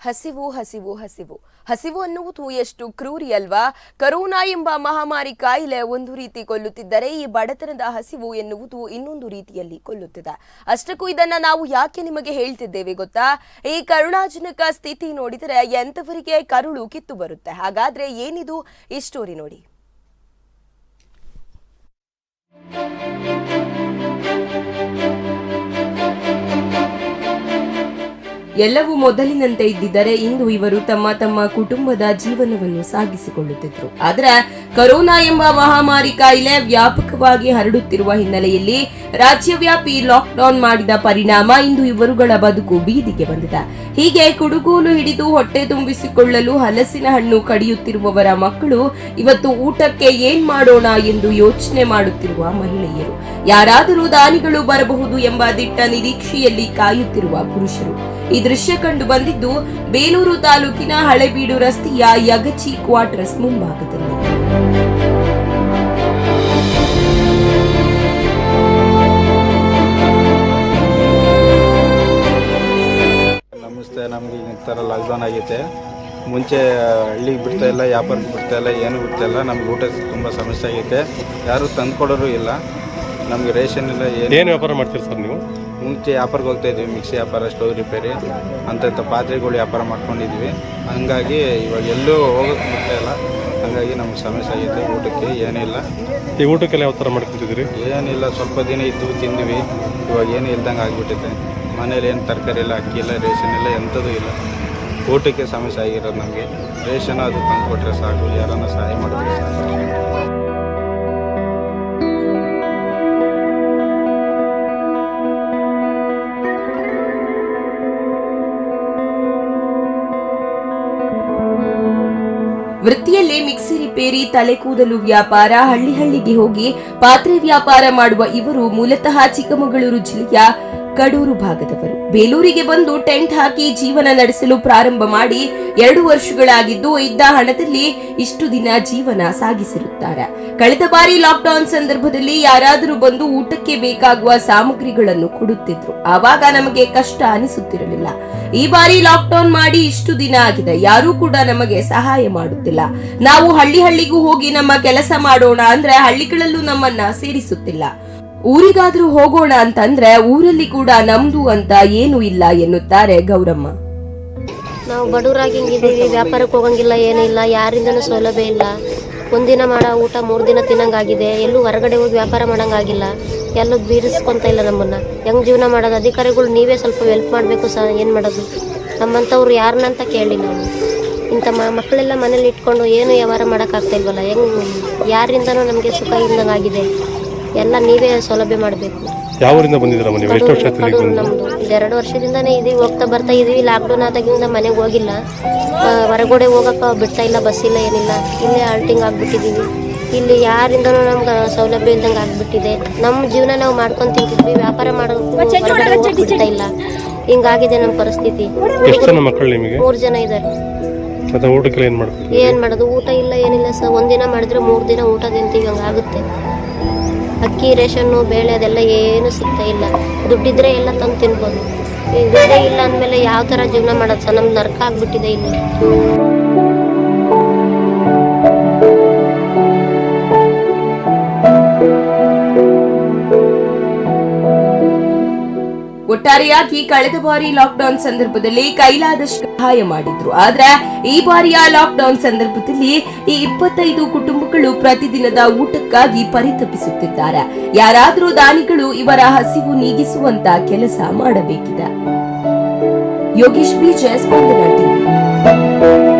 ಹಸಿವು ಹಸಿವು ಹಸಿವು ಹಸಿವು ಅನ್ನುವುದು ಎಷ್ಟು ಕ್ರೂರಿ ಅಲ್ವಾ. ಕರೋನಾ ಎಂಬ ಮಹಾಮಾರಿ ಕಾಯಿಲೆ ಒಂದು ರೀತಿ ಕೊಲ್ಲುತ್ತಿದ್ದರೆ ಈ ಬಡತನದ ಹಸಿವು ಎನ್ನುವುದು ಇನ್ನೊಂದು ರೀತಿಯಲ್ಲಿ ಕೊಲ್ಲುತ್ತಿದೆ. ಅಷ್ಟಕ್ಕೂ ಇದನ್ನ ನಾವು ಯಾಕೆ ನಿಮಗೆ ಹೇಳ್ತಿದ್ದೇವೆ ಗೊತ್ತಾ? ಈ ಕರುಣಾಜನಕ ಸ್ಥಿತಿ ನೋಡಿದರೆ ಎಂತವರಿಗೆ ಕರುಳು ಕಿತ್ತು ಬರುತ್ತೆ. ಹಾಗಾದ್ರೆ ಏನಿದು ಈ ಸ್ಟೋರಿ ನೋಡಿ. ಎಲ್ಲವೂ ಮೊದಲಿನಂತೆ ಇದ್ದಿದ್ದರೆ ಇಂದು ಇವರು ತಮ್ಮ ತಮ್ಮ ಕುಟುಂಬದ ಜೀವನವನ್ನು ಸಾಗಿಸಿಕೊಳ್ಳುತ್ತಿದ್ರು. ಆದರೆ ಕರೋನಾ ಎಂಬ ಮಹಾಮಾರಿ ಕಾಯಿಲೆ ವ್ಯಾಪಕವಾಗಿ ಹರಡುತ್ತಿರುವ ಹಿನ್ನೆಲೆಯಲ್ಲಿ ರಾಜ್ಯವ್ಯಾಪಿ ಲಾಕ್ಡೌನ್ ಮಾಡಿದ ಪರಿಣಾಮ ಇಂದು ಇವರುಗಳ ಬದುಕು ಬೀದಿಗೆ ಬಂದಿದೆ. ಹೀಗೆ ಕುಡುಗೋಲು ಹಿಡಿದು ಹೊಟ್ಟೆ ತುಂಬಿಸಿಕೊಳ್ಳಲು ಹಲಸಿನ ಹಣ್ಣು ಕಡಿಯುತ್ತಿರುವವರ ಮಕ್ಕಳು ಇವತ್ತು ಊಟಕ್ಕೆ ಏನ್ ಮಾಡೋಣ ಎಂದು ಯೋಚನೆ ಮಾಡುತ್ತಿರುವ ಮಹಿಳೆಯರು, ಯಾರಾದರೂ ದಾನಿಗಳು ಬರಬಹುದು ಎಂಬ ದಿಟ್ಟ ನಿರೀಕ್ಷೆಯಲ್ಲಿ ಕಾಯುತ್ತಿರುವ ಪುರುಷರು. ಈ ದೃಶ್ಯ ಕಂಡು ಬಂದಿದ್ದು ಬೇಲೂರು ತಾಲೂಕಿನ ಹಳೆಬೀಡು ರಸ್ತೆಯ ಯಗಚಿ ಕ್ವಾರ್ಟರ್ಸ್ ಮುಂಭಾಗದಲ್ಲಿ. ನಮಸ್ತೆ. ನಮ್ಗೆ ಈ ಥರ ಲಾಕ್ಡೌನ್ ಆಗೈತೆ. ಮುಂಚೆ ಹಳ್ಳಿಗೆ ಬಿಡ್ತಾ ಇಲ್ಲ, ವ್ಯಾಪಾರಕ್ಕೆ ಬಿಡ್ತಾ ಇಲ್ಲ, ಏನು ಬಿಡ್ತಾ ಇಲ್ಲ. ನಮ್ಗೆ ಊಟ ತುಂಬ ಸಮಸ್ಯೆ ಆಗೈತೆ. ಯಾರು ತಂದ್ಕೊಡೋರು ಇಲ್ಲ. ನಮಗೆ ರೇಷನ್ ಇಲ್ಲ. ಏನು ವ್ಯಾಪಾರ ಮಾಡ್ತೀರಿ ಸರ್ ನೀವು? ಮುಂಚೆ ವ್ಯಾಪಾರಕ್ಕೆ ಹೋಗ್ತಾ ಇದ್ವಿ, ಮಿಕ್ಸಿ ವ್ಯಾಪಾರ, ಸ್ಟವ್ ರಿಪೇರಿ ಅಂತ ಪಾತ್ರೆಗಳು ವ್ಯಾಪಾರ ಮಾಡ್ಕೊಂಡಿದ್ವಿ. ಹಂಗಾಗಿ ಇವಾಗ ಎಲ್ಲೂ ಹೋಗೋಕ್ಕೆ ಬಿಡ್ತಾ ಇಲ್ಲ. ಹಾಗಾಗಿ ನಮ್ಗೆ ಸಮಸ್ಯೆ ಆಗೈತೆ. ಊಟಕ್ಕೆ ಏನಿಲ್ಲ. ಈ ಊಟಕ್ಕೆಲ್ಲ ಯಾವ ಥರ ಮಾಡ್ಕೊತಿದ್ದೀರಿ? ಏನಿಲ್ಲ, ಸ್ವಲ್ಪ ದಿನ ಇದ್ದು ತಿಂದ್ವಿ. ಇವಾಗ ಏನು ಇಲ್ದಂಗೆ ಆಗಿಬಿಟ್ಟಿದೆ. ಮನೇಲಿ ಏನು ತರಕಾರಿ ಇಲ್ಲ, ಅಕ್ಕಿ ಇಲ್ಲ, ರೇಷನ್ ಇಲ್ಲ, ಎಂಥದ್ದು ಇಲ್ಲ. ಊಟಕ್ಕೆ ಸಮಸ್ಯೆ ಆಗಿರೋದು ನಮಗೆ. ರೇಷನ್ ಅದು ತಂದುಕೊಟ್ರೆ ಸಾಕು, ಯಾರನ್ನ ಸಹಾಯ ಮಾಡಿದ್ರೆ ಸಾಕು. ವೃತ್ತಿಯಲ್ಲೇ ಮಿಕ್ಸಿ ರಿಪೇರಿ, ತಲೆ ಕೂದಲು ವ್ಯಾಪಾರ, ಹಳ್ಳಿಗೆ ಹೋಗಿ ಪಾತ್ರೆ ವ್ಯಾಪಾರ ಮಾಡುವ ಇವರು ಮೂಲತಃ ಚಿಕ್ಕಮಗಳೂರು ಜಿಲ್ಲೆಯ ಕಡೂರು ಭಾಗದವರು. ಬೇಲೂರಿಗೆ ಬಂದು ಟೆಂಟ್ ಹಾಕಿ ಜೀವನ ನಡೆಸಲು ಪ್ರಾರಂಭ ಮಾಡಿ 2 ವರ್ಷಗಳಾಗಿದ್ದು ಇದ್ದ ಹಣದಲ್ಲಿ ಇಷ್ಟು ದಿನ ಜೀವನ ಸಾಗಿಸಿರುತ್ತಾರೆ. ಕಳೆದ ಬಾರಿ ಲಾಕ್ಡೌನ್ ಸಂದರ್ಭದಲ್ಲಿ ಯಾರಾದರೂ ಬಂದು ಊಟಕ್ಕೆ ಬೇಕಾಗುವ ಸಾಮಗ್ರಿಗಳನ್ನು ಕೊಡುತ್ತಿದ್ರು. ಆವಾಗ ನಮಗೆ ಕಷ್ಟ ಅನಿಸುತ್ತಿರಲಿಲ್ಲ. ಈ ಬಾರಿ ಲಾಕ್ಡೌನ್ ಮಾಡಿ ಇಷ್ಟು ದಿನ ಆಗಿದೆ, ಯಾರೂ ಕೂಡ ನಮಗೆ ಸಹಾಯ ಮಾಡುತ್ತಿಲ್ಲ. ನಾವು ಹಳ್ಳಿಗೂ ಹೋಗಿ ನಮ್ಮ ಕೆಲಸ ಮಾಡೋಣ ಅಂದ್ರೆ ಹಳ್ಳಿಗಳಲ್ಲೂ ನಮ್ಮನ್ನ ಸೇರಿಸುತ್ತಿಲ್ಲ. ಊರಿಗಾದ್ರೂ ಹೋಗೋಣ ಅಂತಂದ್ರೆ ಊರಲ್ಲಿ ಕೂಡ ನಮ್ದು ಅಂತ ಏನು ಇಲ್ಲ ಎನ್ನುತ್ತಾರೆ ಗೌರಮ್ಮ. ನಾವು ಬಡವರಾಗಿ ಹಿಂಗಿದ್ದೀವಿ, ವ್ಯಾಪಾರಕ್ಕೆ ಹೋಗಂಗಿಲ್ಲ, ಏನಿಲ್ಲ, ಯಾರಿಂದನೂ ಸೌಲಭ್ಯ ಇಲ್ಲ. ಒಂದಿನ ಮಾಡೋ ಊಟ 3 ದಿನ ತಿನ್ನಂಗಾಗಿದೆ. ಎಲ್ಲೂ ಹೊರಗಡೆ ಹೋಗಿ ವ್ಯಾಪಾರ ಮಾಡಂಗಾಗಿಲ್ಲ. ಎಲ್ಲೂ ಬೀರಿಸ್ಕೊಂತ ಇಲ್ಲ ನಮ್ಮನ್ನ. ಹೆಂಗ್ ಜೀವನ ಮಾಡೋದು? ಅಧಿಕಾರಿಗಳು ನೀವೇ ಸ್ವಲ್ಪ ಹೆಲ್ಪ್ ಮಾಡಬೇಕು ಸರ್. ಏನು ಮಾಡೋದು? ನಮ್ಮಂಥವ್ರು ಯಾರನ್ನಂತ ಕೇಳಿ ನಾವು ಇಂಥ ಮಕ್ಕಳೆಲ್ಲ ಮನೇಲಿ ಇಟ್ಕೊಂಡು ಏನು ವ್ಯವಹಾರ ಮಾಡೋಕ್ಕಾಗ್ತಾ ಇಲ್ವಲ್ಲ. ಯಾರಿಂದನೂ ನಮಗೆ ಸುಖ ಇಲ್ದಂಗಾಗಿದೆ. ಎಲ್ಲ ನೀವೇ ಸೌಲಭ್ಯ ಮಾಡಬೇಕು. ಯಾವೂರಿಂದ ಬಂದಿದ್ದೀರಾ ನೀವು? ಎಷ್ಟು ವರ್ಷ ಆಯ್ತು? ನಮ್ಮದು 2 ವರ್ಷದಿಂದನೇ ಇದೀವಿ, ಹೋಗ್ತಾ ಬರ್ತಾ ಇದೀವಿ. ಲಾಕ್ಡೌನ್ ಆದಾಗಿಂದ ಮನೆಗೆ ಹೋಗಿಲ್ಲ, ಹೊರಗಡೆ ಹೋಗಕ್ಕೆ ಬಿಡ್ತಾ ಇಲ್ಲ, ಬಸ್ ಇಲ್ಲ, ಏನಿಲ್ಲ. ಇಲ್ಲೇ ಆಲ್ಟಿಂಗ್ ಆಗಿಬಿಟ್ಟಿದ್ದೀವಿ. ಇಲ್ಲಿ ಯಾರಿಂದನೂ ನಮ್ಗೆ ಸೌಲಭ್ಯ ಇಲ್ದಂಗೆ ಆಗಿಬಿಟ್ಟಿದೆ. ನಮ್ಮ ಜೀವನ ನಾವು ಮಾಡ್ಕೊಂಡು ತಿಂತಿದ್ವಿ, ವ್ಯಾಪಾರ ಮಾಡೋಕೆ ಬಿಡ್ತಾ ಇಲ್ಲ. ಹಿಂಗಾಗಿದೆ ನಮ್ಮ ಪರಿಸ್ಥಿತಿ. ಎಷ್ಟು ಜನ ಮಕ್ಕಳು ನಿಮಗೆ? 3 ಜನ ಇದ್ದಾರೆ. ಊಟಕ್ಕೆ ಏನು ಮಾಡೋದು? ಊಟ ಇಲ್ಲ, ಏನಿಲ್ಲ ಸರ್. ಒಂದಿನ ಮಾಡಿದ್ರೆ 3 ದಿನ ಊಟ ತಿಂತೀವಿ, ಹಂಗಾಗುತ್ತೆ. ಅಕ್ಕಿ, ರೇಷನ್ನು, ಬೇಳೆ ಅದೆಲ್ಲ ಏನು ಸಿಗ್ತಾ ಇಲ್ಲ. ದುಡ್ಡಿದ್ರೆ ಎಲ್ಲ ತಂದು ತಿನ್ಬೋದು. ಈಗ ದುಡ್ಡೇ ಇಲ್ಲ ಅಂದಮೇಲೆ ಯಾವ ಥರ ಜೀವನ ಮಾಡೋದು ಸರ್? ನಮ್ಗೆ ನರಕ ಆಗ್ಬಿಟ್ಟಿದೆ ಇಲ್ಲಿ. ಒಟ್ಟಾರೆಯಾಗಿ ಕಳೆದ ಬಾರಿ ಲಾಕ್ಡೌನ್ ಸಂದರ್ಭದಲ್ಲಿ ಕೈಲಾದಷ್ಟು ಸಹಾಯ ಮಾಡಿದ್ರು. ಆದ್ರೆ ಈ ಬಾರಿಯ ಲಾಕ್ಡೌನ್ ಸಂದರ್ಭದಲ್ಲಿ ಈ 25 ಕುಟುಂಬಗಳು ಪ್ರತಿದಿನದ ಊಟಕ್ಕಾಗಿ ಪರಿತಪಿಸುತ್ತಿದ್ದಾರೆ. ಯಾರಾದರೂ ದಾನಿಗಳು ಇವರ ಹಸಿವು ನೀಗಿಸುವಂತ ಕೆಲಸ ಮಾಡಬೇಕಿದೆ. ಯೋಗೇಶ್ ಬಿ, ಸ್ಪಂದನ ಟಿವಿ.